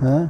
ہاں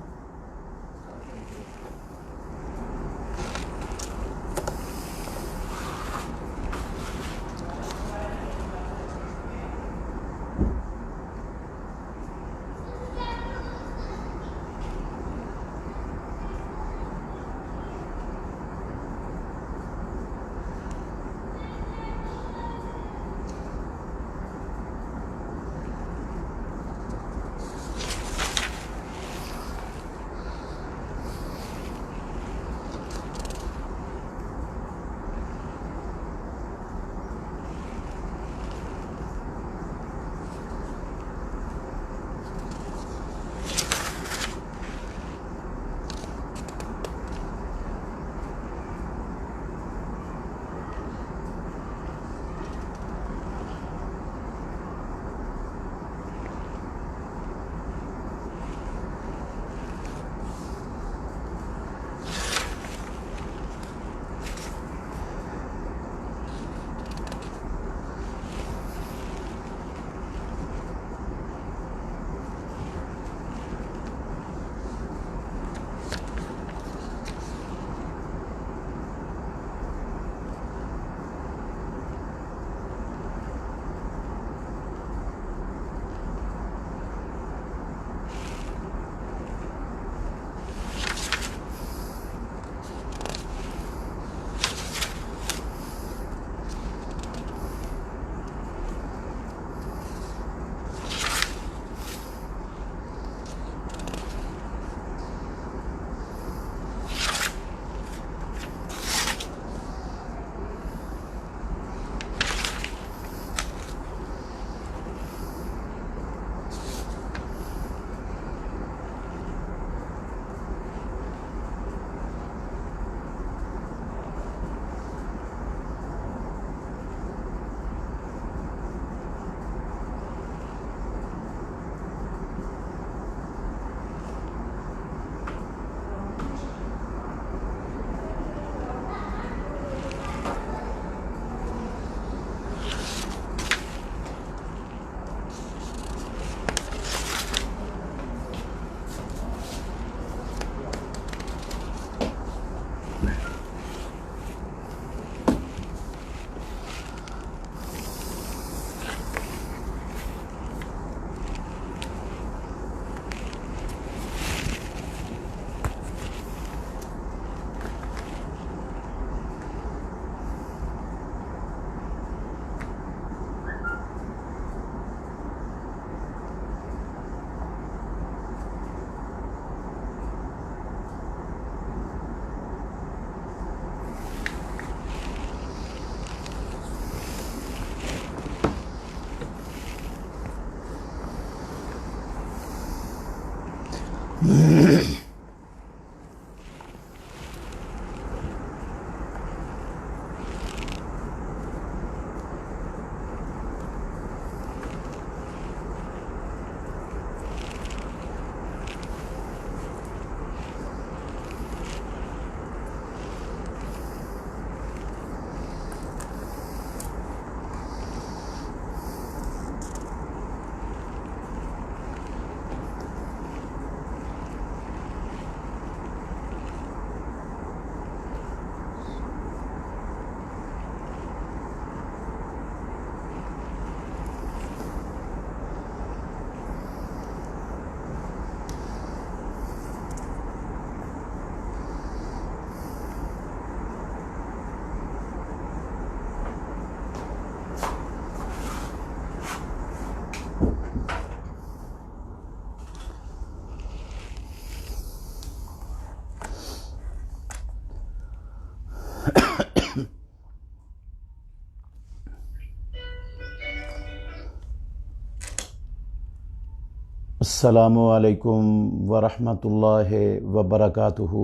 السلام علیکم ورحمۃ اللہ وبرکاتہ۔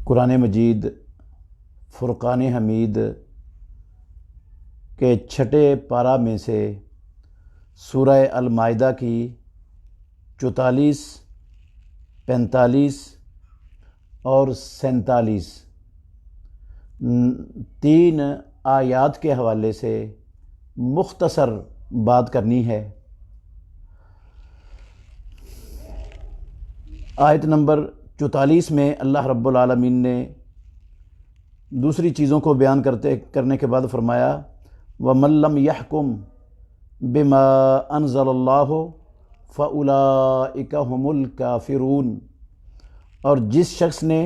قرآن مجید فرقان حمید کے چھٹے پارہ میں سے سورہ المائدہ کی 44، 45 اور 47 تین آیات کے حوالے سے مختصر بات کرنی ہے۔ آیت نمبر 44 میں اللہ رب العالمین نے دوسری چیزوں کو بیان کرنے کے بعد فرمایا وَمَن لَّمْ يَحْكُم بِمَا أَنزَلَ اللَّهُ فَأُولَٰئِكَ هُمُ الْكَافِرُونَ، اور جس شخص نے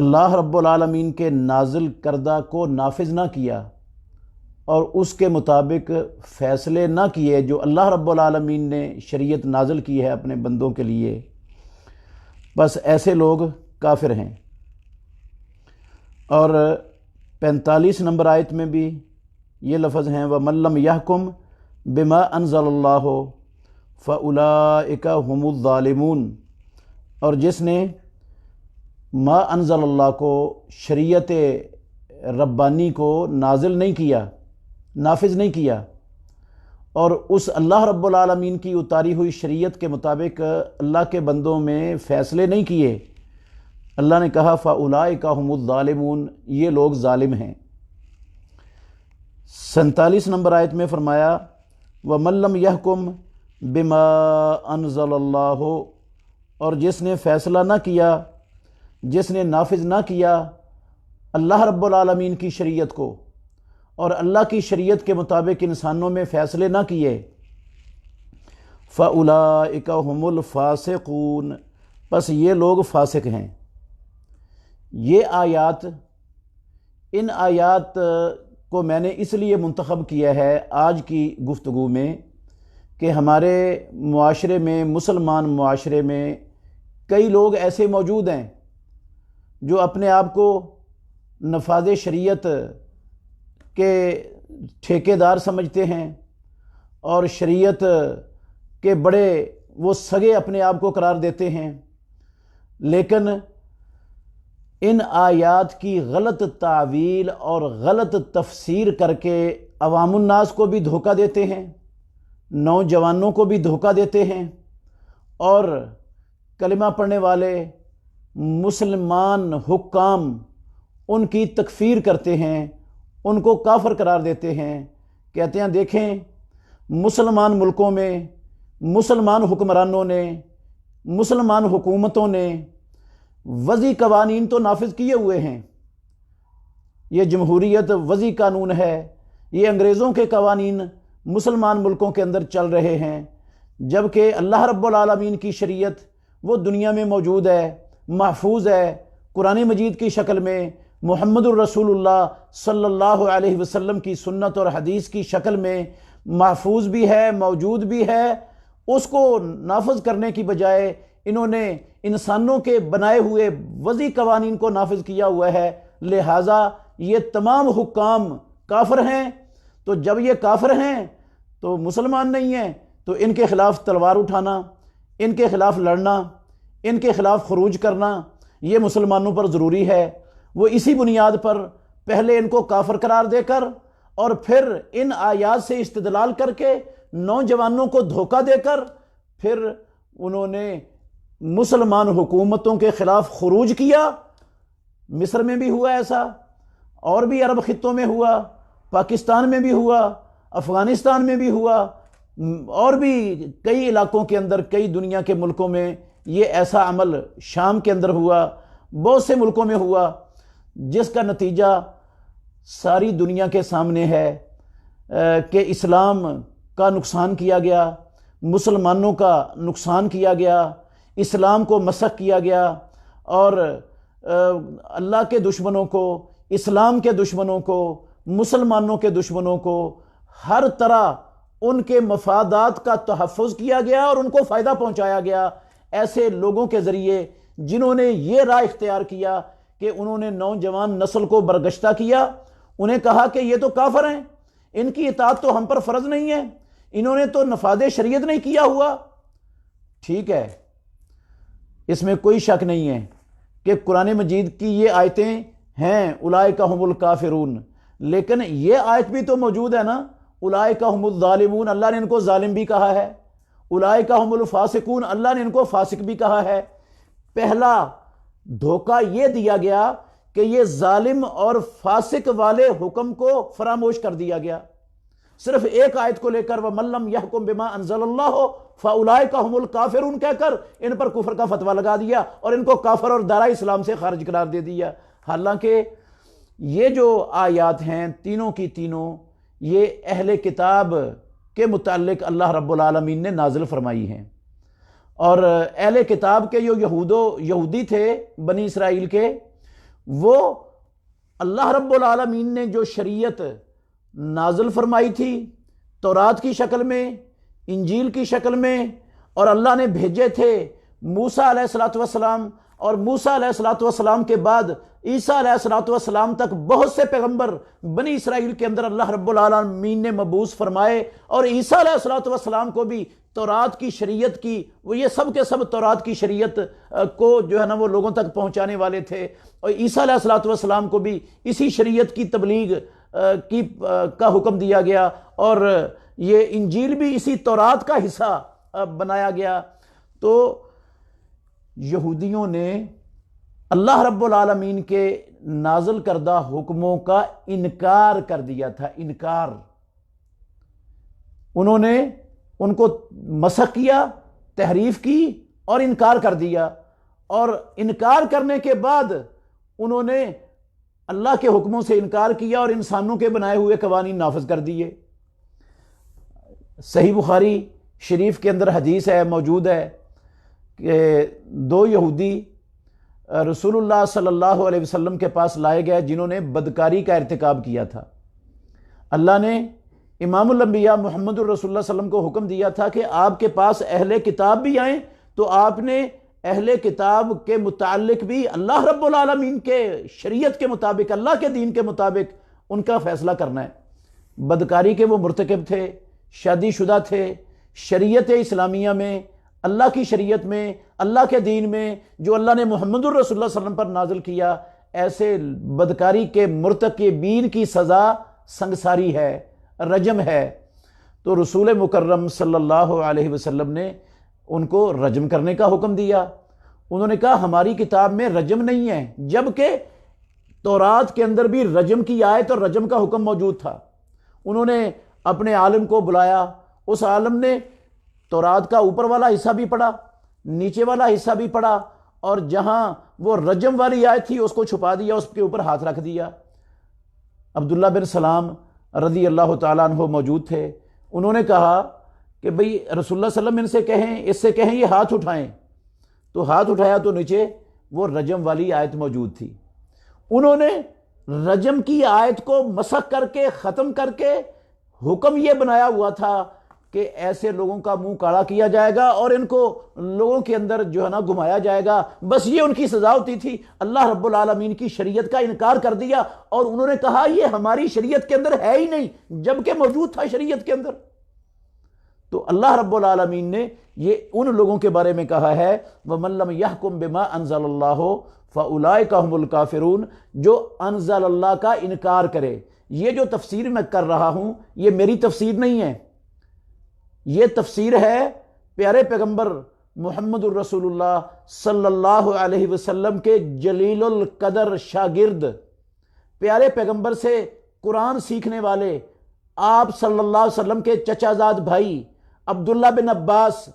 اللہ رب العالمین کے نازل کردہ کو نافذ نہ کیا اور اس کے مطابق فیصلے نہ کیے جو اللہ رب العالمین نے شریعت نازل کی ہے اپنے بندوں کے لیے، بس ایسے لوگ کافر ہیں۔ اور 45 نمبر آیت میں بھی یہ لفظ ہیں وَمَن لَّمْ يَحْكُم بِمَا أَنزَلَ اللَّهُ فَأُولَٰئِكَ هُمُ الظَّالِمُونَ، اور جس نے ما انزل اللہ کو، شریعت ربانی کو نازل نہیں کیا، نافذ نہیں کیا، اور اس اللہ رب العالمین کی اتاری ہوئی شریعت کے مطابق اللہ کے بندوں میں فیصلے نہیں کیے، اللہ نے کہا فَأُولَٰئِكَ هُمُ الظَّالِمُونَ، یہ لوگ ظالم ہیں۔ 47 نمبر آیت میں فرمایا وَمَن لَّمْ يَحْكُم بِمَا أَنزَلَ اللَّهُ، اور جس نے فیصلہ نہ کیا، جس نے نافذ نہ کیا اللہ رب العالمین کی شریعت کو اور اللہ کی شریعت کے مطابق انسانوں میں فیصلے نہ کیے، فَأُولَٰئِكَ هُمُ الْفَاسِقُونَ، پس یہ لوگ فاسق ہیں۔ یہ آیات، ان آیات کو میں نے اس لیے منتخب کیا ہے آج کی گفتگو میں کہ ہمارے معاشرے میں، مسلمان معاشرے میں کئی لوگ ایسے موجود ہیں جو اپنے آپ کو نفاذ شریعت کے ٹھیکیدار سمجھتے ہیں اور شریعت کے بڑے وہ سگے اپنے آپ کو قرار دیتے ہیں، لیکن ان آیات کی غلط تعویل اور غلط تفسیر کر کے عوام الناس کو بھی دھوکہ دیتے ہیں، نوجوانوں کو بھی دھوکہ دیتے ہیں، اور کلمہ پڑھنے والے مسلمان حکام ان کی تکفیر کرتے ہیں، ان کو کافر قرار دیتے ہیں، کہتے ہیں دیکھیں مسلمان ملکوں میں مسلمان حکمرانوں نے، مسلمان حکومتوں نے وضعی قوانین تو نافذ کیے ہوئے ہیں، یہ جمہوریت وضعی قانون ہے، یہ انگریزوں کے قوانین مسلمان ملکوں کے اندر چل رہے ہیں، جبکہ اللہ رب العالمین کی شریعت وہ دنیا میں موجود ہے، محفوظ ہے، قرآن مجید کی شکل میں، محمد الرسول اللہ صلی اللہ علیہ وسلم کی سنت اور حدیث کی شکل میں محفوظ بھی ہے، موجود بھی ہے۔ اس کو نافذ کرنے کی بجائے انہوں نے انسانوں کے بنائے ہوئے وضعی قوانین کو نافذ کیا ہوا ہے، لہٰذا یہ تمام حکام کافر ہیں۔ تو جب یہ کافر ہیں تو مسلمان نہیں ہیں، تو ان کے خلاف تلوار اٹھانا، ان کے خلاف لڑنا، ان کے خلاف خروج کرنا یہ مسلمانوں پر ضروری ہے۔ وہ اسی بنیاد پر پہلے ان کو کافر قرار دے کر اور پھر ان آیات سے استدلال کر کے نوجوانوں کو دھوکہ دے کر پھر انہوں نے مسلمان حکومتوں کے خلاف خروج کیا۔ مصر میں بھی ہوا ایسا، اور بھی عرب خطوں میں ہوا، پاکستان میں بھی ہوا، افغانستان میں بھی ہوا، اور بھی کئی علاقوں کے اندر، کئی دنیا کے ملکوں میں یہ ایسا عمل، شام کے اندر ہوا، بہت سے ملکوں میں ہوا، جس کا نتیجہ ساری دنیا کے سامنے ہے کہ اسلام کا نقصان کیا گیا، مسلمانوں کا نقصان کیا گیا، اسلام کو مسخ کیا گیا، اور اللہ کے دشمنوں کو، اسلام کے دشمنوں کو، مسلمانوں کے دشمنوں کو ہر طرح ان کے مفادات کا تحفظ کیا گیا اور ان کو فائدہ پہنچایا گیا ایسے لوگوں کے ذریعے جنہوں نے یہ راہ اختیار کیا کہ انہوں نے نوجوان نسل کو برگشتہ کیا، انہیں کہا کہ یہ تو کافر ہیں، ان کی اطاعت تو ہم پر فرض نہیں ہے، انہوں نے تو نفاذ شریعت نہیں کیا ہوا۔ ٹھیک ہے، اس میں کوئی شک نہیں ہے کہ قرآن مجید کی یہ آیتیں ہیں اولئک ہم الکافرون، لیکن یہ آیت بھی تو موجود ہے نا، اولئک ہم الظالمون، اللہ نے ان کو ظالم بھی کہا ہے، اولئک ہم الفاسقون، اللہ نے ان کو فاسق بھی کہا ہے۔ پہلا دھوکہ یہ دیا گیا کہ یہ ظالم اور فاسق والے حکم کو فراموش کر دیا گیا، صرف ایک آیت کو لے کر وَمَن لَّمْ يَحْكُم بِمَا أَنزَلَ اللَّهُ فَأُولَٰئِكَ هُمُ الْكَافِرُونَ کہہ کر ان پر کفر کا فتویٰ لگا دیا اور ان کو کافر اور دارہ اسلام سے خارج قرار دے دیا۔ حالانکہ یہ جو آیات ہیں تینوں کی تینوں یہ اہل کتاب کے متعلق اللہ رب العالمین نے نازل فرمائی ہیں، اور اہل کتاب کے جو یہودی تھے بنی اسرائیل کے، وہ اللہ رب العالمین نے جو شریعت نازل فرمائی تھی تورات کی شکل میں، انجیل کی شکل میں، اور اللہ نے بھیجے تھے موسیٰ علیہ الصلوۃ والسلام، اور موسیٰ علیہ الصلوۃ والسلام کے بعد عیسیٰ علیہ الصلوۃ والسلام تک بہت سے پیغمبر بنی اسرائیل کے اندر اللہ رب العالمین نے مبعوث فرمائے، اور عیسیٰ علیہ الصلوۃ والسلام کو بھی تورات کی شریعت کی، وہ یہ سب کے سب تورات کی شریعت کو جو ہے نا وہ لوگوں تک پہنچانے والے تھے، اور عیسیٰ علیہ الصلوۃ والسلام کو بھی اسی شریعت کی تبلیغ کا حکم دیا گیا، اور یہ انجیل بھی اسی تورات کا حصہ بنایا گیا۔ تو یہودیوں نے اللہ رب العالمین کے نازل کردہ حکموں کا انکار کر دیا تھا، انکار۔ انہوں نے ان کو مسخ کیا، تحریف کی اور انکار کر دیا، اور انکار کرنے کے بعد انہوں نے اللہ کے حکموں سے انکار کیا اور انسانوں کے بنائے ہوئے قوانین نافذ کر دیے۔ صحیح بخاری شریف کے اندر حدیث ہے، موجود ہے کہ دو یہودی رسول اللہ صلی اللہ علیہ وسلم کے پاس لائے گئے جنہوں نے بدکاری کا ارتکاب کیا تھا۔ اللہ نے امام الانبیاء محمد الرسول اللہ صلی اللہ علیہ وسلم کو حکم دیا تھا کہ آپ کے پاس اہل کتاب بھی آئیں، تو آپ نے اہل کتاب کے متعلق بھی اللہ رب العالمین کے شریعت کے مطابق، اللہ کے دین کے مطابق ان کا فیصلہ کرنا ہے۔ بدکاری کے وہ مرتکب تھے، شادی شدہ تھے، شریعت اسلامیہ میں، اللہ کی شریعت میں، اللہ کے دین میں جو اللہ نے محمد الرسول اللہ صلی اللہ علیہ وسلم پر نازل کیا، ایسے بدکاری کے مرتکبین کی سزا سنگساری ہے، رجم ہے۔ تو رسول مکرم صلی اللہ علیہ وسلم نے ان کو رجم کرنے کا حکم دیا۔ انہوں نے کہا ہماری کتاب میں رجم نہیں ہے، جبکہ تورات کے اندر بھی رجم کی آیت اور رجم کا حکم موجود تھا۔ انہوں نے اپنے عالم کو بلایا، اس عالم نے تورات کا اوپر والا حصہ بھی پڑھا، نیچے والا حصہ بھی پڑھا، اور جہاں وہ رجم والی آیت تھی اس کو چھپا دیا، اس کے اوپر ہاتھ رکھ دیا۔ عبداللہ بن سلام رضی اللہ تعالیٰ عنہ موجود تھے، انہوں نے کہا کہ بھئی رسول اللہ صلی اللہ علیہ وسلم ان سے کہیں، اس سے کہیں یہ ہاتھ اٹھائیں، تو ہاتھ اٹھایا تو نیچے وہ رجم والی آیت موجود تھی۔ انہوں نے رجم کی آیت کو مسخ کر کے، ختم کر کے حکم یہ بنایا ہوا تھا کہ ایسے لوگوں کا منہ کالا کیا جائے گا اور ان کو لوگوں کے اندر جو ہے نا گھمایا جائے گا، بس یہ ان کی سزا ہوتی تھی۔ اللہ رب العالمین کی شریعت کا انکار کر دیا، اور انہوں نے کہا یہ ہماری شریعت کے اندر ہے ہی نہیں، جبکہ موجود تھا شریعت کے اندر۔ تو اللہ رب العالمین نے یہ ان لوگوں کے بارے میں کہا ہے وَمَن لَّمْ يَحْكُم بِمَا أَنزَلَ اللَّهُ فَأُولَٰئِكَ هُمُ الْكَافِرُونَ، جو انزل اللہ کا انکار کرے۔ یہ جو تفسیر میں کر رہا ہوں یہ میری تفسیر نہیں ہے، یہ تفسیر ہے پیارے پیغمبر محمد الرسول اللہ صلی اللہ علیہ وسلم کے جلیل القدر شاگرد، پیارے پیغمبر سے قرآن سیکھنے والے، آپ صلی اللہ علیہ وسلم کے چچا زاد بھائی عبداللہ بن عباس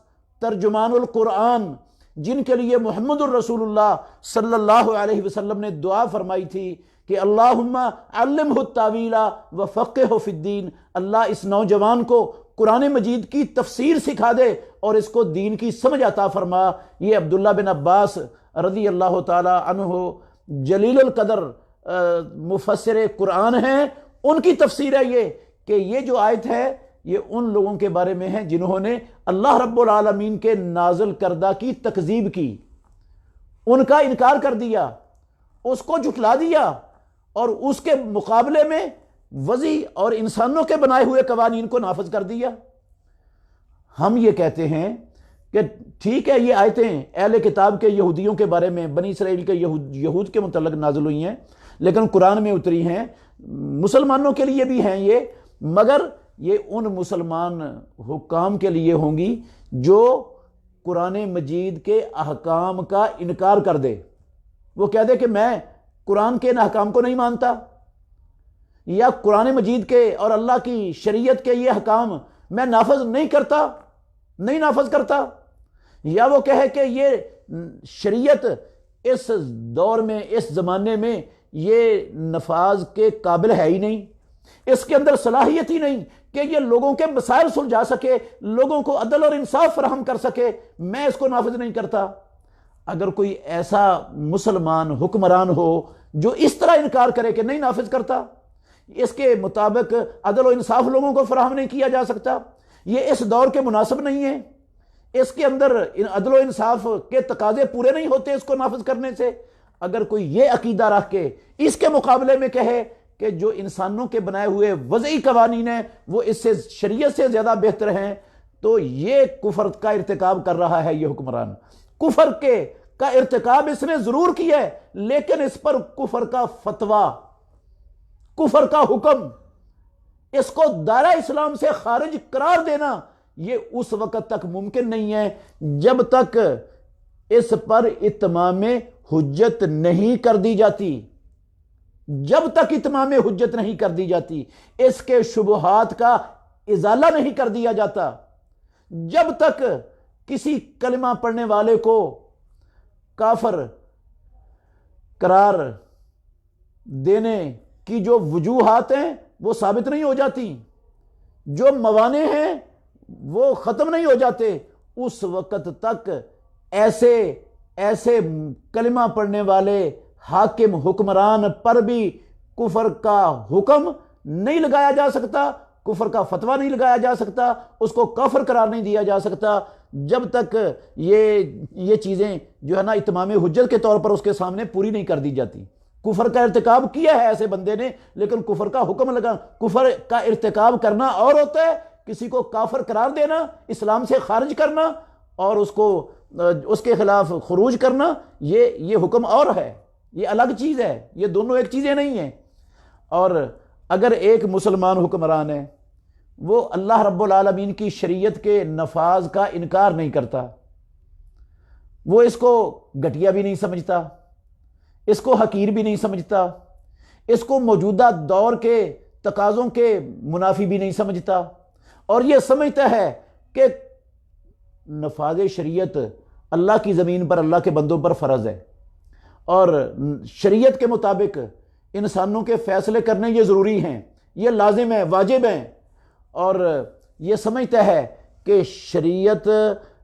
ترجمان القرآن، جن کے لیے محمد الرسول اللہ صلی اللہ علیہ وسلم نے دعا فرمائی تھی کہ اللہم علمہ التاویل وفقہہ فی الدین، اللہ اس نوجوان کو قرآن مجید کی تفسیر سکھا دے اور اس کو دین کی سمجھ عطا فرما۔ یہ عبداللہ بن عباس رضی اللہ تعالی عنہ جلیل القدر مفسر قرآن ہیں، ان کی تفسیر ہے یہ کہ یہ جو آیت ہے یہ ان لوگوں کے بارے میں ہے جنہوں نے اللہ رب العالمین کے نازل کردہ کی تکذیب کی، ان کا انکار کر دیا، اس کو جھٹلا دیا، اور اس کے مقابلے میں وضعی اور انسانوں کے بنائے ہوئے قوانین کو نافذ کر دیا۔ ہم یہ کہتے ہیں کہ ٹھیک ہے یہ آیتیں اہل کتاب کے یہودیوں کے بارے میں، بنی اسرائیل کے یہود کے متعلق نازل ہوئی ہیں، لیکن قرآن میں اتری ہیں، مسلمانوں کے لیے بھی ہیں یہ، مگر یہ ان مسلمان حکام کے لیے ہوں گی جو قرآن مجید کے احکام کا انکار کر دے، وہ کہہ دے کہ میں قرآن کے ان احکام کو نہیں مانتا، یا قرآن مجید کے اور اللہ کی شریعت کے یہ حکام میں نافذ نہیں نافذ کرتا، یا وہ کہے کہ یہ شریعت اس دور میں، اس زمانے میں یہ نفاذ کے قابل ہے ہی نہیں، اس کے اندر صلاحیت ہی نہیں کہ یہ لوگوں کے مسائل سلجھا سکے، لوگوں کو عدل اور انصاف فراہم کر سکے، میں اس کو نافذ نہیں کرتا۔ اگر کوئی ایسا مسلمان حکمران ہو جو اس طرح انکار کرے کہ نہیں نافذ کرتا، اس کے مطابق عدل و انصاف لوگوں کو فراہم نہیں کیا جا سکتا، یہ اس دور کے مناسب نہیں ہے، اس کے اندر عدل و انصاف کے تقاضے پورے نہیں ہوتے اس کو نافذ کرنے سے، اگر کوئی یہ عقیدہ رکھ کے اس کے مقابلے میں کہے کہ جو انسانوں کے بنائے ہوئے وضعی قوانین ہیں وہ اس سے شریعت سے زیادہ بہتر ہیں، تو یہ کفر کا ارتکاب کر رہا ہے۔ یہ حکمران کفر کا ارتکاب اس نے ضرور کیا ہے، لیکن اس پر کفر کا فتویٰ، کفر کا حکم، اس کو دائرہ اسلام سے خارج قرار دینا، یہ اس وقت تک ممکن نہیں ہے جب تک اس پر اتمام حجت نہیں کر دی جاتی، جب تک اتمام حجت نہیں کر دی جاتی، اس کے شبہات کا ازالہ نہیں کر دیا جاتا، جب تک کسی کلمہ پڑھنے والے کو کافر قرار دینے کی جو وجوہات ہیں وہ ثابت نہیں ہو جاتی، جو موانع ہیں وہ ختم نہیں ہو جاتے، اس وقت تک ایسے کلمہ پڑھنے والے حاکم حکمران پر بھی کفر کا حکم نہیں لگایا جا سکتا، کفر کا فتویٰ نہیں لگایا جا سکتا، اس کو کافر قرار نہیں دیا جا سکتا، جب تک یہ چیزیں جو ہے نا اتمام حجت کے طور پر اس کے سامنے پوری نہیں کر دی جاتی۔ کفر کا ارتکاب کیا ہے ایسے بندے نے، لیکن کفر کا حکم لگا، کفر کا ارتکاب کرنا اور ہوتا ہے، کسی کو کافر قرار دینا، اسلام سے خارج کرنا اور اس کے خلاف خروج کرنا، یہ حکم اور ہے، یہ الگ چیز ہے، یہ دونوں ایک چیزیں نہیں ہیں۔ اور اگر ایک مسلمان حکمران ہے، وہ اللہ رب العالمین کی شریعت کے نفاذ کا انکار نہیں کرتا، وہ اس کو گھٹیا بھی نہیں سمجھتا، اس کو حقیر بھی نہیں سمجھتا، اس کو موجودہ دور کے تقاضوں کے منافی بھی نہیں سمجھتا، اور یہ سمجھتا ہے کہ نفاذ شریعت اللہ کی زمین پر اللہ کے بندوں پر فرض ہے، اور شریعت کے مطابق انسانوں کے فیصلے کرنے یہ ضروری ہیں، یہ لازم ہے، واجب ہیں، اور یہ سمجھتا ہے کہ شریعت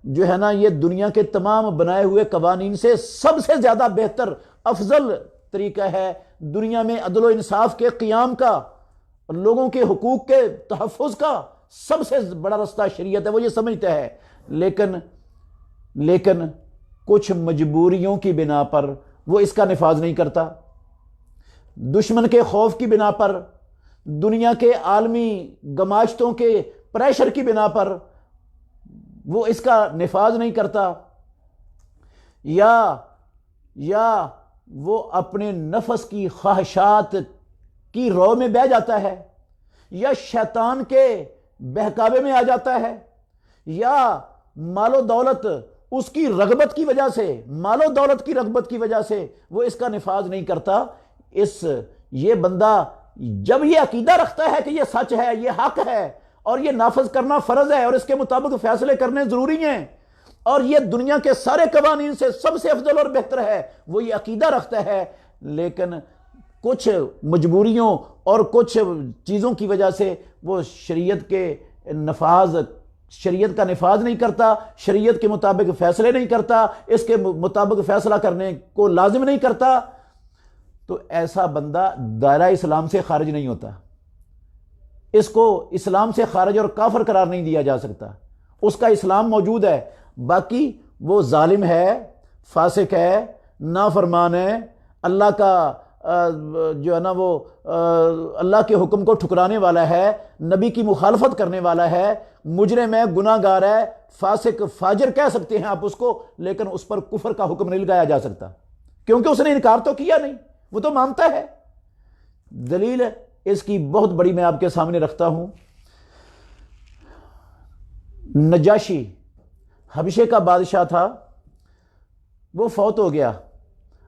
جو ہے نا یہ دنیا کے تمام بنائے ہوئے قوانین سے سب سے زیادہ بہتر افضل طریقہ ہے دنیا میں عدل و انصاف کے قیام کا، لوگوں کے حقوق کے تحفظ کا سب سے بڑا رستہ شریعت ہے، وہ یہ سمجھتا ہے، لیکن کچھ مجبوریوں کی بنا پر وہ اس کا نفاذ نہیں کرتا، دشمن کے خوف کی بنا پر، دنیا کے عالمی گماشتوں کے پریشر کی بنا پر وہ اس کا نفاذ نہیں کرتا، یا وہ اپنے نفس کی خواہشات کی رو میں بہہ جاتا ہے، یا شیطان کے بہکاوے میں آ جاتا ہے، یا مال و دولت اس کی رغبت کی وجہ سے، مال و دولت کی رغبت کی وجہ سے وہ اس کا نفاذ نہیں کرتا۔ یہ بندہ جب یہ عقیدہ رکھتا ہے کہ یہ سچ ہے، یہ حق ہے، اور یہ نافذ کرنا فرض ہے، اور اس کے مطابق فیصلے کرنے ضروری ہیں، اور یہ دنیا کے سارے قوانین سے سب سے افضل اور بہتر ہے، وہ یہ عقیدہ رکھتا ہے، لیکن کچھ مجبوریوں اور کچھ چیزوں کی وجہ سے وہ شریعت کا نفاذ نہیں کرتا، شریعت کے مطابق فیصلے نہیں کرتا، اس کے مطابق فیصلہ کرنے کو لازم نہیں کرتا، تو ایسا بندہ دائرہ اسلام سے خارج نہیں ہوتا، اس کو اسلام سے خارج اور کافر قرار نہیں دیا جا سکتا، اس کا اسلام موجود ہے، باقی وہ ظالم ہے، فاسق ہے، نافرمان ہے، اللہ کا جو ہے نا وہ اللہ کے حکم کو ٹھکرانے والا ہے، نبی کی مخالفت کرنے والا ہے، مجرم ہے، گناہ گار ہے، فاسق فاجر کہہ سکتے ہیں آپ اس کو، لیکن اس پر کفر کا حکم نہیں لگایا جا سکتا، کیونکہ اس نے انکار تو کیا نہیں، وہ تو مانتا ہے۔ دلیل اس کی بہت بڑی میں آپ کے سامنے رکھتا ہوں۔ نجاشی حبشے کا بادشاہ تھا، وہ فوت ہو گیا،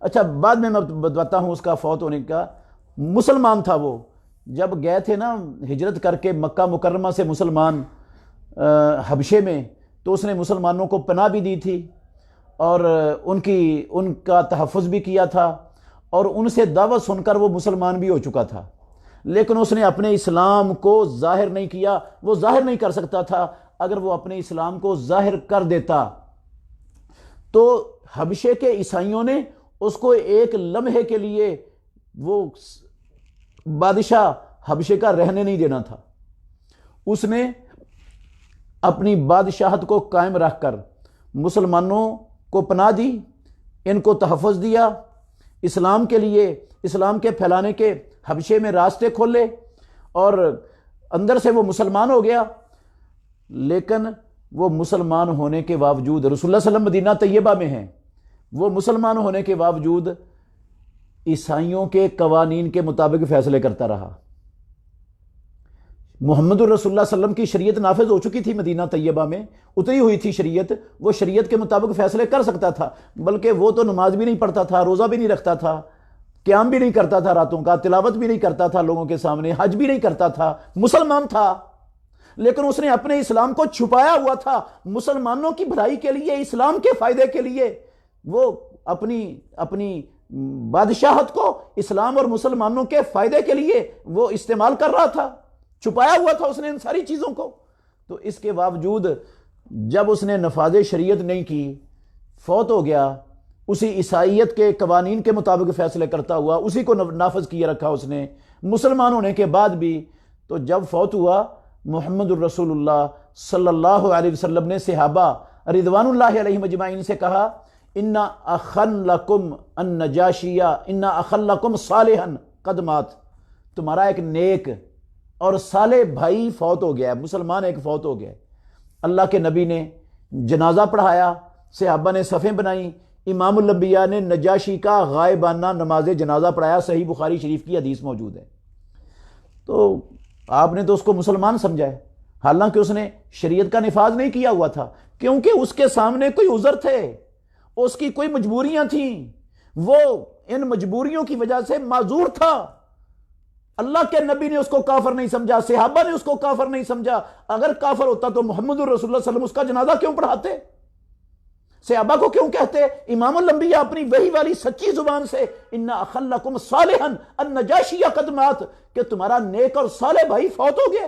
اچھا بعد میں بتاتا ہوں اس کا فوت ہونے کا، مسلمان تھا وہ، جب گئے تھے نا ہجرت کر کے مکہ مکرمہ سے مسلمان حبشے میں، تو اس نے مسلمانوں کو پناہ بھی دی تھی اور ان کا تحفظ بھی کیا تھا، اور ان سے دعوت سن کر وہ مسلمان بھی ہو چکا تھا، لیکن اس نے اپنے اسلام کو ظاہر نہیں کیا۔ وہ ظاہر نہیں کر سکتا تھا، اگر وہ اپنے اسلام کو ظاہر کر دیتا تو حبشے کے عیسائیوں نے اس کو ایک لمحے کے لیے وہ بادشاہ حبشے کا رہنے نہیں دینا تھا۔ اس نے اپنی بادشاہت کو قائم رکھ کر مسلمانوں کو پناہ دی، ان کو تحفظ دیا، اسلام کے لیے، اسلام کے پھیلانے کے حبشے میں راستے کھولے، اور اندر سے وہ مسلمان ہو گیا۔ لیکن وہ مسلمان ہونے کے باوجود، رسول اللہ صلی اللہ علیہ وسلم مدینہ طیبہ میں ہیں، وہ مسلمان ہونے کے باوجود عیسائیوں کے قوانین کے مطابق فیصلے کرتا رہا۔ محمد الرسول اللہ صلی اللہ علیہ وسلم کی شریعت نافذ ہو چکی تھی مدینہ طیبہ میں، اتری ہوئی تھی شریعت، وہ شریعت کے مطابق فیصلے کر سکتا تھا، بلکہ وہ تو نماز بھی نہیں پڑھتا تھا، روزہ بھی نہیں رکھتا تھا، قیام بھی نہیں کرتا تھا راتوں کا، تلاوت بھی نہیں کرتا تھا لوگوں کے سامنے، حج بھی نہیں کرتا تھا، مسلمان تھا، لیکن اس نے اپنے اسلام کو چھپایا ہوا تھا مسلمانوں کی بھلائی کے لیے، اسلام کے فائدے کے لیے۔ وہ اپنی بادشاہت کو اسلام اور مسلمانوں کے فائدے کے لیے وہ استعمال کر رہا تھا، چھپایا ہوا تھا اس نے ان ساری چیزوں کو۔ تو اس کے باوجود جب اس نے نفاذ شریعت نہیں کی، فوت ہو گیا، اسی عیسائیت کے قوانین کے مطابق فیصلے کرتا ہوا، اسی کو نافذ کیے رکھا اس نے مسلمان ہونے کے بعد بھی۔ تو جب فوت ہوا، محمد الرسول اللہ صلی اللہ علیہ وسلم نے صحابہ رضوان اللہ علیہم اجمعین سے کہا، اِنَّ أَخًّ لَكُمْ النَّجَاشِيَّ اِنَّ أَخًّ لَكُمْ صَالِحًا قَدْ مَاتَ، تمہارا ایک نیک اور صالح بھائی فوت ہو گیا ہے، مسلمان ایک فوت ہو گیا ہے۔ اللہ کے نبی نے جنازہ پڑھایا، صحابہ نے صفیں بنائیں، امام الانبیاء نے نجاشی کا غائبانہ نماز جنازہ پڑھایا، صحیح بخاری شریف کی حدیث موجود ہے۔ تو آپ نے تو اس کو مسلمان سمجھا ہے، حالانکہ اس نے شریعت کا نفاذ نہیں کیا ہوا تھا، کیونکہ اس کے سامنے کوئی عذر تھے، اس کی کوئی مجبوریاں تھیں، وہ ان مجبوریوں کی وجہ سے معذور تھا۔ اللہ کے نبی نے اس کو کافر نہیں سمجھا، صحابہ نے اس کو کافر نہیں سمجھا۔ اگر کافر ہوتا تو محمد الرسول اللہ صلی اللہ علیہ وسلم اس کا جنازہ کیوں پڑھاتے؟ صحابہ کو کیوں کہتے؟ امام الانبیاء اپنی وحی والی سچی زبان سے اِنَّ أَخًّ لَكُمْ صَالِحًا النَّجَاشِيَّ قَدْ مَاتَ، کہ تمہارا نیک اور صالح بھائی فوت ہو گیا۔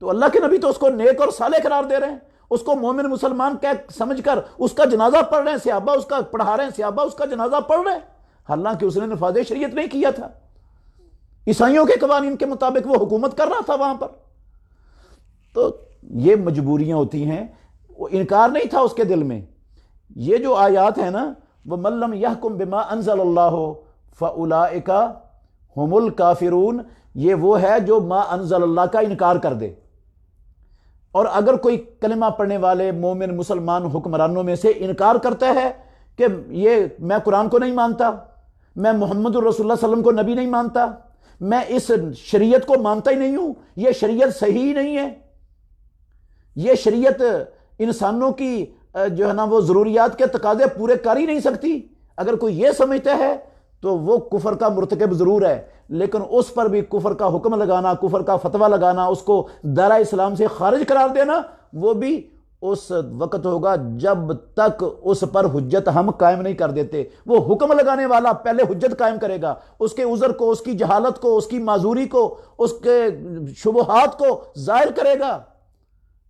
تو اللہ کے نبی تو اس کو نیک اور صالح قرار دے رہے ہیں، اس کو مومن مسلمان سمجھ کر اس کا جنازہ پڑھ رہے ہیں، صحابہ اس کا پڑھا رہے ہیں، صحابہ اس کا جنازہ پڑھ رہے ہیں، حالانکہ اس نے نفاذ شریعت نہیں کیا تھا، عیسائیوں کے قوانین کے مطابق وہ حکومت کر رہا تھا وہاں پر۔ تو یہ مجبوریاں ہوتی ہیں، وہ انکار نہیں تھا اس کے دل میں۔ یہ جو آیات ہیں نا، وَمَن لَّمْ يَحْكُم بِمَا أَنزَلَ اللَّهُ فَأُولَٰئِكَ هُمُ الْكَافِرُونَ، یہ وہ ہے جو ما انزل اللہ کا انکار کر دے۔ اور اگر کوئی کلمہ پڑھنے والے مومن مسلمان حکمرانوں میں سے انکار کرتا ہے کہ یہ میں قرآن کو نہیں مانتا، میں محمد الرسول اللہ صلی اللہ علیہ وسلم کو نبی نہیں مانتا، میں اس شریعت کو مانتا ہی نہیں ہوں، یہ شریعت صحیح نہیں ہے، یہ شریعت انسانوں کی جو ہے نا وہ ضروریات کے تقاضے پورے کر ہی نہیں سکتی، اگر کوئی یہ سمجھتا ہے تو وہ کفر کا مرتکب ضرور ہے، لیکن اس پر بھی کفر کا حکم لگانا، کفر کا فتویٰ لگانا، اس کو دائرہ اسلام سے خارج قرار دینا، وہ بھی اس وقت ہوگا جب تک اس پر حجت ہم قائم نہیں کر دیتے۔ وہ حکم لگانے والا پہلے حجت قائم کرے گا، اس کے عذر کو، اس کی جہالت کو، اس کی معذوری کو، اس کے شبہات کو زائل کرے گا۔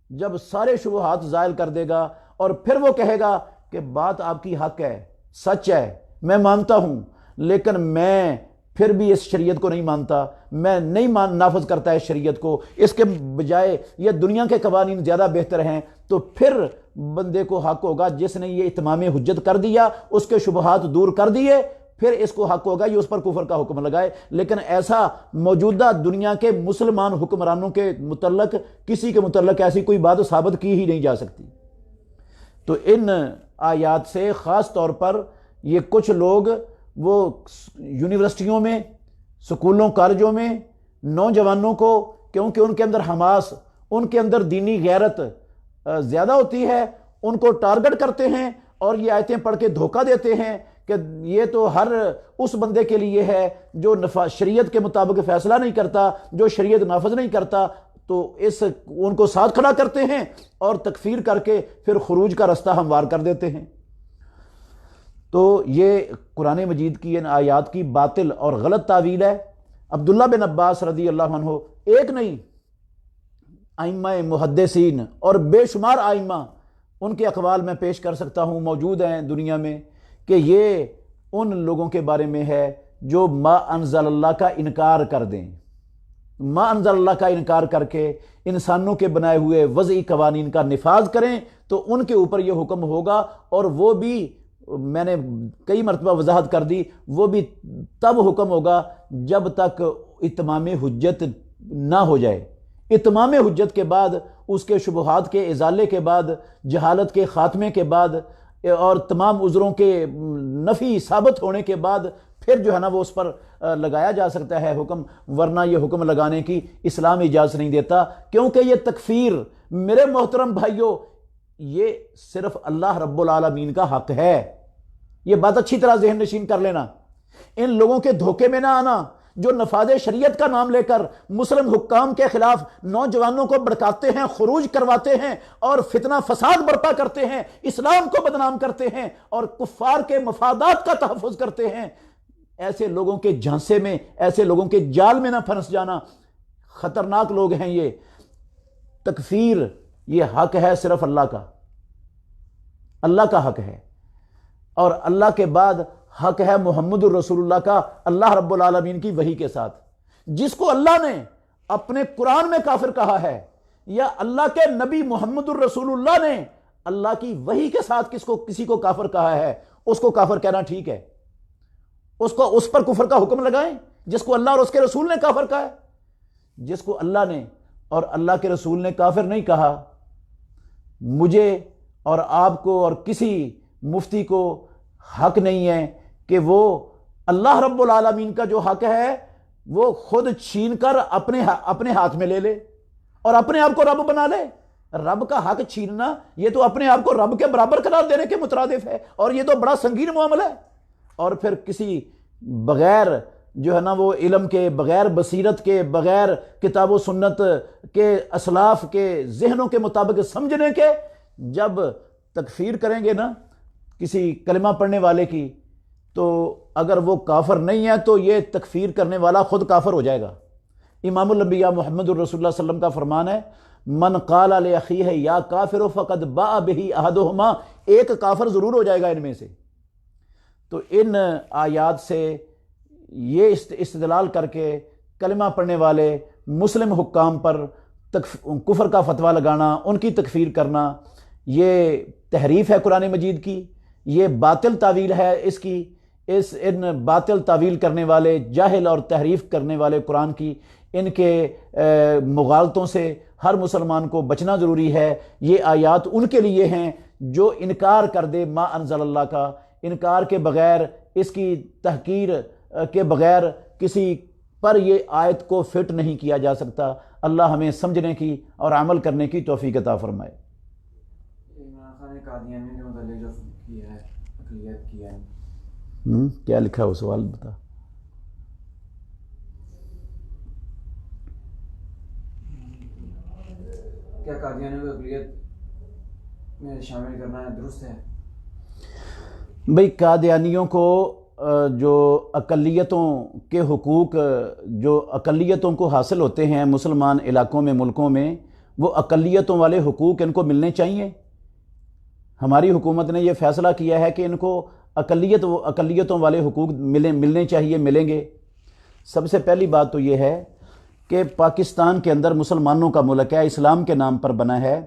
جب سارے شبہات زائل کر دے گا اور پھر وہ کہے گا کہ بات آپ کی حق ہے، سچ ہے، میں مانتا ہوں، لیکن میں پھر بھی اس شریعت کو نہیں مانتا، میں نہیں نافذ کرتا ہے شریعت کو، اس کے بجائے یہ دنیا کے قوانین زیادہ بہتر ہیں، تو پھر بندے کو حق ہوگا، جس نے یہ اتمام حجت کر دیا، اس کے شبہات دور کر دیے، پھر اس کو حق ہوگا یہ اس پر کفر کا حکم لگائے۔ لیکن ایسا موجودہ دنیا کے مسلمان حکمرانوں کے متعلق، کسی کے متعلق ایسی کوئی بات ثابت کی ہی نہیں جا سکتی۔ تو ان آیات سے خاص طور پر یہ کچھ لوگ وہ یونیورسٹیوں میں، سکولوں، کالجوں میں نوجوانوں کو، کیونکہ ان کے اندر حماس، ان کے اندر دینی غیرت زیادہ ہوتی ہے، ان کو ٹارگٹ کرتے ہیں اور یہ آیتیں پڑھ کے دھوکہ دیتے ہیں کہ یہ تو ہر اس بندے کے لیے ہے جو شریعت کے مطابق فیصلہ نہیں کرتا، جو شریعت نافذ نہیں کرتا، تو ان کو ساتھ کھڑا کرتے ہیں اور تکفیر کر کے پھر خروج کا رستہ ہموار کر دیتے ہیں۔ تو یہ قرآن مجید کی ان آیات کی باطل اور غلط تعویل ہے۔ عبداللہ بن عباس رضی اللہ عنہ، ایک نہیں، ائمہ محدثین اور بے شمار ائمہ، ان کے اقوال میں پیش کر سکتا ہوں، موجود ہیں دنیا میں، کہ یہ ان لوگوں کے بارے میں ہے جو ما انزل اللہ کا انکار کر دیں، ما انزل اللہ کا انکار کر کے انسانوں کے بنائے ہوئے وضعی قوانین کا نفاذ کریں تو ان کے اوپر یہ حکم ہوگا، اور وہ بھی میں نے کئی مرتبہ وضاحت کر دی، وہ بھی تب حکم ہوگا جب تک اتمام حجت نہ ہو جائے۔ اتمام حجت کے بعد، اس کے شبہات کے ازالے کے بعد، جہالت کے خاتمے کے بعد اور تمام عذروں کے نفی ثابت ہونے کے بعد پھر جو ہے نا وہ اس پر لگایا جا سکتا ہے حکم، ورنہ یہ حکم لگانے کی اسلام اجازت نہیں دیتا، کیونکہ یہ تکفیر میرے محترم بھائیوں یہ صرف اللہ رب العالمین کا حق ہے۔ یہ بات اچھی طرح ذہن نشین کر لینا، ان لوگوں کے دھوکے میں نہ آنا جو نفاذ شریعت کا نام لے کر مسلم حکام کے خلاف نوجوانوں کو بھڑکاتے ہیں، خروج کرواتے ہیں اور فتنہ فساد برپا کرتے ہیں، اسلام کو بدنام کرتے ہیں اور کفار کے مفادات کا تحفظ کرتے ہیں۔ ایسے لوگوں کے جھانسے میں، ایسے لوگوں کے جال میں نہ پھنس جانا، خطرناک لوگ ہیں یہ۔ تکفیر یہ حق ہے صرف اللہ کا، اللہ کا حق ہے، اور اللہ کے بعد حق ہے محمد الرسول اللہ کا، اللہ رب العالمین کی وحی کے ساتھ۔ جس کو اللہ نے اپنے قرآن میں کافر کہا ہے، یا اللہ کے نبی محمد الرسول اللہ نے اللہ کی وحی کے ساتھ کسی کو کافر کہا ہے، اس کو کافر کہنا ٹھیک ہے، اس پر کفر کا حکم لگائیں جس کو اللہ اور اس کے رسول نے کافر کہا ہے۔ جس کو اللہ نے اور اللہ کے رسول نے کافر نہیں کہا، مجھے اور آپ کو اور کسی مفتی کو حق نہیں ہے کہ وہ اللہ رب العالمین کا جو حق ہے وہ خود چھین کر اپنے ہاتھ میں لے لے اور اپنے آپ کو رب بنا لے۔ رب کا حق چھیننا یہ تو اپنے آپ کو رب کے برابر قرار دینے کے مترادف ہے، اور یہ تو بڑا سنگین معاملہ ہے۔ اور پھر کسی بغیر جو ہے نا وہ علم کے، بغیر بصیرت کے، بغیر کتاب و سنت کے، اسلاف کے ذہنوں کے مطابق سمجھنے کے جب تکفیر کریں گے نا کسی کلمہ پڑھنے والے کی، تو اگر وہ کافر نہیں ہے تو یہ تکفیر کرنے والا خود کافر ہو جائے گا۔ امام الانبیاء محمد الرسول اللہ صلی اللہ علیہ وسلم کا فرمان ہے، من قال لاخیہ یا کافر فقد باء بہ احدہما، ایک کافر ضرور ہو جائے گا ان میں سے۔ تو ان آیات سے یہ استدلال کر کے کلمہ پڑھنے والے مسلم حکام پر کفر کا فتویٰ لگانا، ان کی تکفیر کرنا، یہ تحریف ہے قرآن مجید کی، یہ باطل تعویل ہے اس کی۔ ان باطل تعویل کرنے والے، جاہل اور تحریف کرنے والے قرآن کی، ان کے مغالطوں سے ہر مسلمان کو بچنا ضروری ہے۔ یہ آیات ان کے لیے ہیں جو انکار کر دے ما انزل اللہ کا، انکار کے بغیر، اس کی تحقیر کے بغیر کسی پر یہ آیت کو فٹ نہیں کیا جا سکتا۔ اللہ ہمیں سمجھنے کی اور عمل کرنے کی توفیق عطا فرمائے۔ قادیانی کے متعلق جو کیا ہے، اقلیت کیا ہے، کیا لکھا ہے وہ سوال بتا۔ کیا قادیانی کو اقلیت میں شامل کرنا ہے درست ہے؟ بھئی قادیانیوں کو جو اقلیتوں کے حقوق جو اقلیتوں کو حاصل ہوتے ہیں مسلمان علاقوں میں، ملکوں میں، وہ اقلیتوں والے حقوق ان کو ملنے چاہیے۔ ہماری حکومت نے یہ فیصلہ کیا ہے کہ ان کو اقلیتوں والے حقوق ملنے چاہیے، ملیں گے۔ سب سے پہلی بات تو یہ ہے کہ پاکستان کے اندر مسلمانوں کا ملک ہے، اسلام کے نام پر بنا ہے،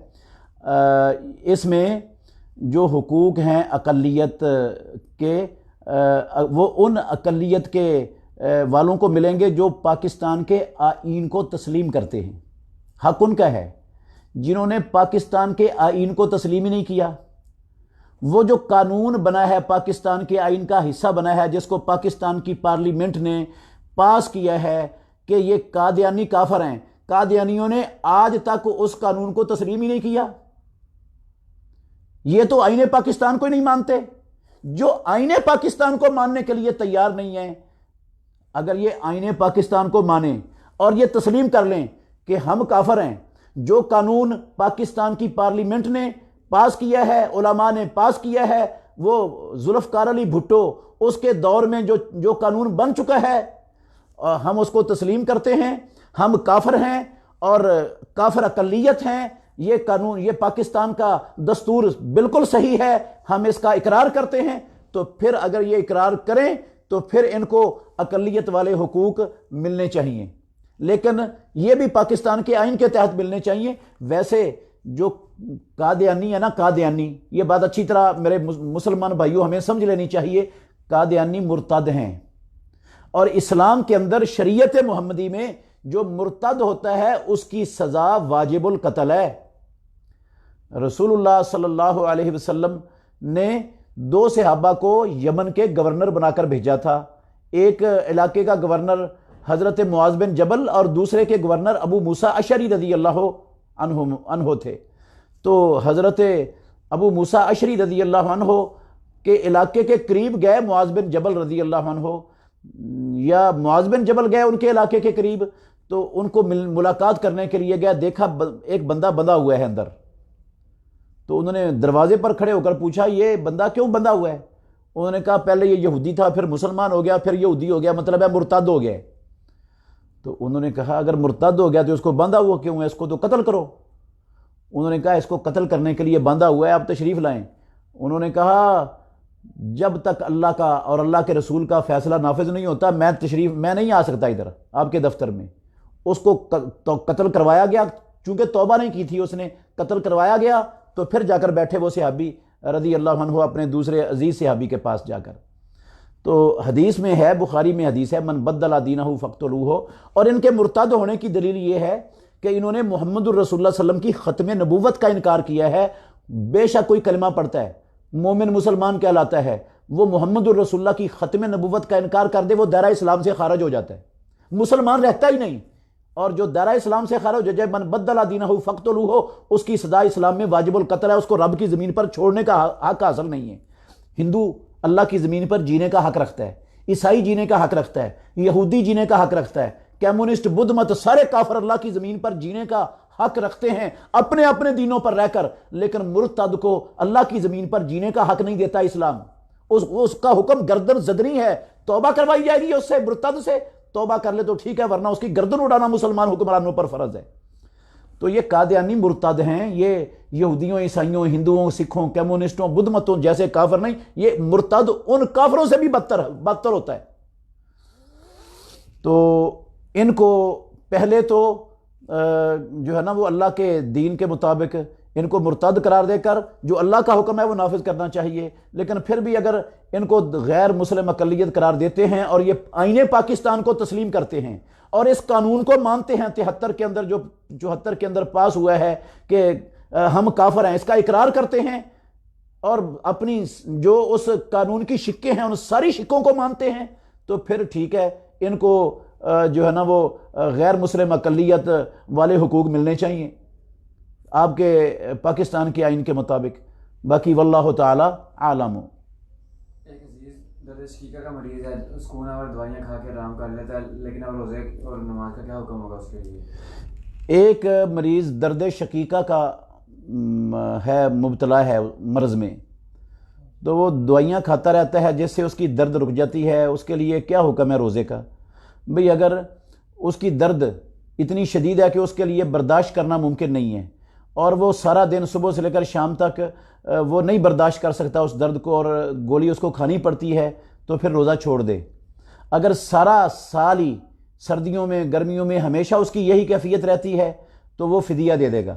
اس میں جو حقوق ہیں اقلیت کے، وہ ان اقلیت کے والوں کو ملیں گے جو پاکستان کے آئین کو تسلیم کرتے ہیں۔ حق ان کا ہے۔ جنہوں نے پاکستان کے آئین کو تسلیم ہی نہیں کیا، وہ جو قانون بنا ہے پاکستان کے آئین کا حصہ بنا ہے، جس کو پاکستان کی پارلیمنٹ نے پاس کیا ہے کہ یہ قادیانی کافر ہیں، قادیانیوں نے آج تک اس قانون کو تسلیم ہی نہیں کیا۔ یہ تو آئین پاکستان کو ہی نہیں مانتے، جو آئین پاکستان کو ماننے کے لیے تیار نہیں ہیں، اگر یہ آئین پاکستان کو مانیں اور یہ تسلیم کر لیں کہ ہم کافر ہیں، جو قانون پاکستان کی پارلیمنٹ نے پاس کیا ہے، علماء نے پاس کیا ہے، وہ ذوالفقار علی بھٹو اس کے دور میں جو قانون بن چکا ہے، ہم اس کو تسلیم کرتے ہیں، ہم کافر ہیں اور کافر اقلیت ہیں، یہ قانون، یہ پاکستان کا دستور بالکل صحیح ہے، ہم اس کا اقرار کرتے ہیں، تو پھر اگر یہ اقرار کریں تو پھر ان کو اقلیت والے حقوق ملنے چاہیے، لیکن یہ بھی پاکستان کے آئین کے تحت ملنے چاہیے۔ ویسے جو قادیانی ہے نا، قادیانی، یہ بات اچھی طرح میرے مسلمان بھائیوں ہمیں سمجھ لینی چاہیے، قادیانی مرتد ہیں، اور اسلام کے اندر شریعت محمدی میں جو مرتد ہوتا ہے اس کی سزا واجب القتل ہے۔ رسول اللہ صلی اللہ علیہ وسلم نے 2 صحابہ کو یمن کے گورنر بنا کر بھیجا تھا، ایک علاقے کا گورنر حضرت معاذ بن جبل اور دوسرے کے گورنر ابو موسیٰ اشعری رضی اللہ عنہ تھے۔ تو حضرت ابو موسیٰ اشعری رضی اللہ عنہ کے علاقے کے قریب گئے معاذ بن جبل رضی اللہ عنہ، یا معاذ بن جبل گئے ان کے علاقے کے قریب، تو ان کو ملاقات کرنے کے لیے گیا، دیکھا ایک بندہ بندھا ہوا ہے اندر، تو انہوں نے دروازے پر کھڑے ہو کر پوچھا یہ بندہ کیوں بندھا ہوا ہے؟ انہوں نے کہا پہلے یہ یہودی تھا، پھر مسلمان ہو گیا، پھر یہودی ہو گیا، مطلب ہے مرتد ہو گیا۔ تو انہوں نے کہا اگر مرتد ہو گیا تو اس کو باندھا ہوا کیوں ہے؟ اس کو تو قتل کرو۔ انہوں نے کہا اس کو قتل کرنے کے لیے باندھا ہوا ہے، آپ تشریف لائیں۔ انہوں نے کہا جب تک اللہ کا اور اللہ کے رسول کا فیصلہ نافذ نہیں ہوتا میں نہیں آ سکتا ادھر آپ کے دفتر میں۔ اس کو قتل کروایا گیا، چونکہ توبہ نہیں کی تھی اس نے، قتل کروایا گیا، تو پھر جا کر بیٹھے وہ صحابی رضی اللہ عنہ اپنے دوسرے عزیز صحابی کے پاس جا کر۔ تو حدیث میں ہے، بخاری میں حدیث ہے، من بدل دینہ فاقتلوہ، اور ان کے مرتد ہونے کی دلیل یہ ہے کہ انہوں نے محمد الرسول اللہ صلی اللہ علیہ وسلم کی ختم نبوت کا انکار کیا ہے۔ بے شک کوئی کلمہ پڑھتا ہے، مومن مسلمان کہلاتا ہے، وہ محمد الرسول اللہ کی ختم نبوت کا انکار کر دے، وہ دائرہ اسلام سے خارج ہو جاتا ہے، مسلمان رہتا ہی نہیں۔ اور جو دائرہ اسلام سے خارج ہو جائے، من بدل دینہ فاقتلوہ، اس کی سزا اسلام میں واجب القتل ہے، اس کو رب کی زمین پر چھوڑنے کا حق حاصل نہیں ہے۔ ہندو اللہ کی زمین پر جینے کا حق رکھتا ہے، عیسائی جینے کا حق رکھتا ہے، یہودی جینے کا حق رکھتا ہے، کمیونسٹ، بدھ مت، سارے کافر اللہ کی زمین پر جینے کا حق رکھتے ہیں اپنے اپنے دینوں پر رہ کر، لیکن مرتد کو اللہ کی زمین پر جینے کا حق نہیں دیتا اسلام۔ اس کا حکم گردن زدنی ہے، توبہ کروائی جائے گی اس سے، مرتد سے توبہ کر لے تو ٹھیک ہے، ورنہ اس کی گردن اڑانا مسلمان حکمرانوں پر فرض ہے۔ تو یہ قادیانی مرتد ہیں، یہ یہودیوں، عیسائیوں، ہندوؤں، سکھوں، کمیونسٹوں، بدھ متوں جیسے کافر نہیں، یہ مرتد ان کافروں سے بھی بدتر ہوتا ہے۔ تو ان کو پہلے تو جو ہے نا وہ اللہ کے دین کے مطابق ان کو مرتد قرار دے کر جو اللہ کا حکم ہے وہ نافذ کرنا چاہیے، لیکن پھر بھی اگر ان کو غیر مسلم اقلیت قرار دیتے ہیں اور یہ آئین پاکستان کو تسلیم کرتے ہیں اور اس قانون کو مانتے ہیں 73 کے اندر، جو 74 کے اندر پاس ہوا ہے کہ ہم کافر ہیں، اس کا اقرار کرتے ہیں اور اپنی جو اس قانون کی شکیں ہیں ان ساری شکوں کو مانتے ہیں، تو پھر ٹھیک ہے، ان کو جو ہے نا وہ غیر مسلم اقلیت والے حقوق ملنے چاہیے آپ کے پاکستان کے آئین کے مطابق۔ باقی واللہ تعالی عالم۔ ایک عزیز درد شقیقہ کا مریض ہے، اس کو اور دوائیاں کھا کے آرام کر لیتا ہے، لیکن اب روزے اور نماز کا کیا حکم ہوگا اس کے لیے؟ ایک مریض درد شقیقہ کا ہے، مبتلا ہے مرض میں، تو وہ دوائیاں کھاتا رہتا ہے جس سے اس کی درد رک جاتی ہے، اس کے لیے کیا حکم ہے روزے کا؟ بھئی اگر اس کی درد اتنی شدید ہے کہ اس کے لیے برداشت کرنا ممکن نہیں ہے اور وہ سارا دن صبح سے لے کر شام تک وہ نہیں برداشت کر سکتا اس درد کو اور گولی اس کو کھانی پڑتی ہے، تو پھر روزہ چھوڑ دے۔ اگر سارا سال ہی سردیوں میں گرمیوں میں ہمیشہ اس کی یہی کیفیت رہتی ہے تو وہ فدیہ دے دے گا،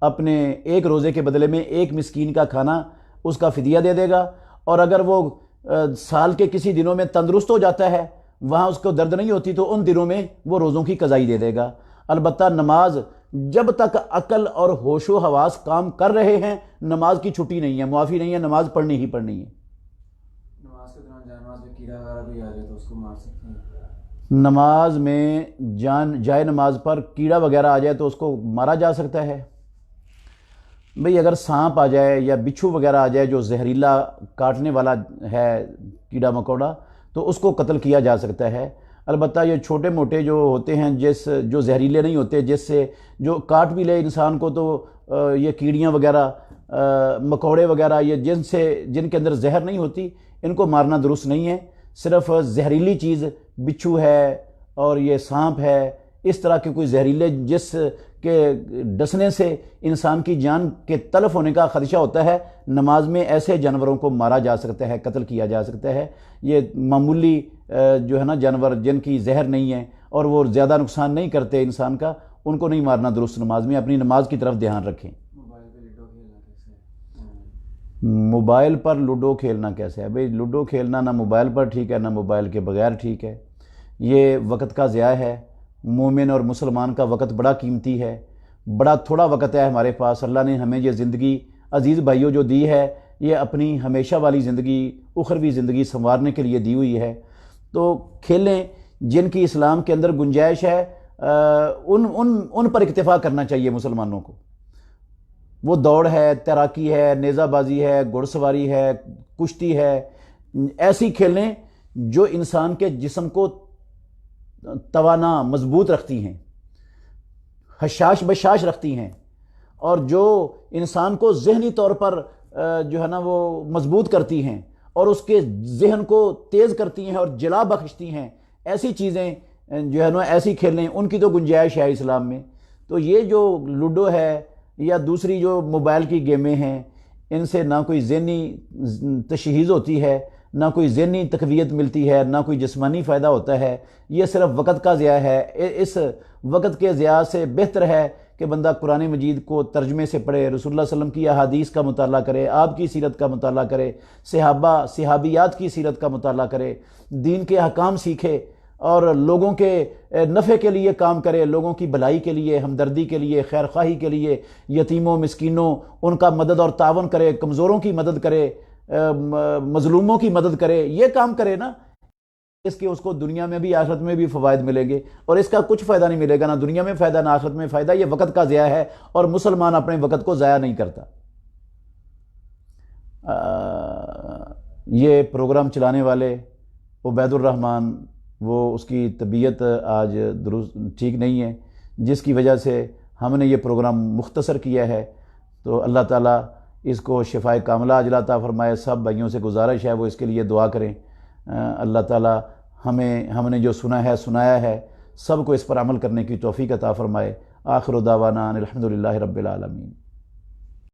اپنے ایک روزے کے بدلے میں ایک مسکین کا کھانا اس کا فدیہ دے دے گا۔ اور اگر وہ سال کے کسی دنوں میں تندرست ہو جاتا ہے، وہاں اس کو درد نہیں ہوتی، تو ان دنوں میں وہ روزوں کی قضائی دے دے گا۔ البتہ نماز جب تک عقل اور ہوش و حواس کام کر رہے ہیں، نماز کی چھٹی نہیں ہے، معافی نہیں ہے، نماز پڑھنی ہی پڑھنی ہے۔ نماز کے دوران نماز میں کیڑا وغیرہ کوئی آ جائے تو اس کو مار سکتے ہیں؟ نماز میں جائے نماز پر کیڑا وغیرہ آ جائے تو اس کو مارا جا سکتا ہے۔ بھئی اگر سانپ آ جائے یا بچھو وغیرہ آ جائے جو زہریلا کاٹنے والا ہے کیڑا مکوڑا تو اس کو قتل کیا جا سکتا ہے۔ البتہ یہ چھوٹے موٹے جو ہوتے ہیں جو زہریلے نہیں ہوتے، جس سے جو کاٹ بھی لے انسان کو، تو یہ کیڑیاں وغیرہ مکوڑے وغیرہ یہ جن کے اندر زہر نہیں ہوتی، ان کو مارنا درست نہیں ہے۔ صرف زہریلی چیز بچھو ہے اور یہ سانپ ہے، اس طرح کے کوئی زہریلے جس کے ڈسنے سے انسان کی جان کے تلف ہونے کا خدشہ ہوتا ہے، نماز میں ایسے جانوروں کو مارا جا سکتا ہے، قتل کیا جا سکتا ہے۔ یہ معمولی جو ہے نا جانور جن کی زہر نہیں ہے اور وہ زیادہ نقصان نہیں کرتے انسان کا، ان کو نہیں مارنا درست نماز میں۔ اپنی نماز کی طرف دھیان رکھیں۔ موبائل پر لوڈو کھیلنا کیسے ہے؟ بھئی لوڈو کھیلنا نہ موبائل پر ٹھیک ہے، نہ موبائل کے بغیر ٹھیک ہے۔ یہ وقت کا ضیاع ہے۔ مومن اور مسلمان کا وقت بڑا قیمتی ہے، بڑا تھوڑا وقت ہے ہمارے پاس۔ اللہ نے ہمیں یہ زندگی عزیز بھائیوں جو دی ہے، یہ اپنی ہمیشہ والی زندگی، اخروی زندگی سنوارنے کے لیے دی ہوئی ہے۔ تو کھیلیں جن کی اسلام کے اندر گنجائش ہے، ان پر اکتفا کرنا چاہیے مسلمانوں کو۔ وہ دوڑ ہے، تیراکی ہے، نیزہ بازی ہے، گھڑ سواری ہے، کشتی ہے، ایسی کھیلیں جو انسان کے جسم کو توانا مضبوط رکھتی ہیں، حشاش بشاش رکھتی ہیں، اور جو انسان کو ذہنی طور پر جو ہے نا وہ مضبوط کرتی ہیں اور اس کے ذہن کو تیز کرتی ہیں اور جلا بخشتی ہیں۔ ایسی چیزیں جو ہے نا ایسی کھیلیں، ان کی تو گنجائش ہے اسلام میں۔ تو یہ جو لوڈو ہے یا دوسری جو موبائل کی گیمیں ہیں، ان سے نہ کوئی ذہنی تشہیز ہوتی ہے، نہ کوئی ذہنی تقویت ملتی ہے، نہ کوئی جسمانی فائدہ ہوتا ہے۔ یہ صرف وقت کا ضیاع ہے۔ اس وقت کے ضیاع سے بہتر ہے کہ بندہ قرآن مجید کو ترجمے سے پڑھے، رسول اللہ صلی اللہ علیہ وسلم کی احادیث کا مطالعہ کرے، آپ کی سیرت کا مطالعہ کرے، صحابیات کی سیرت کا مطالعہ کرے، دین کے احکام سیکھے اور لوگوں کے نفع کے لیے کام کرے، لوگوں کی بھلائی کے لیے، ہمدردی کے لیے، خیر خواہی کے لیے، یتیموں مسکینوں ان کا مدد اور تعاون کرے، کمزوروں کی مدد کرے، مظلوموں کی مدد کرے۔ یہ کام کرے نا، اس کے اس کو دنیا میں بھی آخرت میں بھی فوائد ملیں گے، اور اس کا کچھ فائدہ نہیں ملے گا، نہ دنیا میں فائدہ نہ آخرت میں فائدہ۔ یہ وقت کا ضیاع ہے اور مسلمان اپنے وقت کو ضائع نہیں کرتا۔ یہ پروگرام چلانے والے عبید الرحمن، وہ اس کی طبیعت آج درست ٹھیک نہیں ہے، جس کی وجہ سے ہم نے یہ پروگرام مختصر کیا ہے۔ تو اللہ تعالیٰ اس کو شفائے کاملہ عاجلہ عطا فرمائے۔ سب بھائیوں سے گزارش ہے وہ اس کے لیے دعا کریں۔ اللہ تعالیٰ ہم نے جو سنا ہے سنایا ہے، سب کو اس پر عمل کرنے کی توفیق عطا فرمائے۔ آخر دعوانا الحمدللہ رب العالمین۔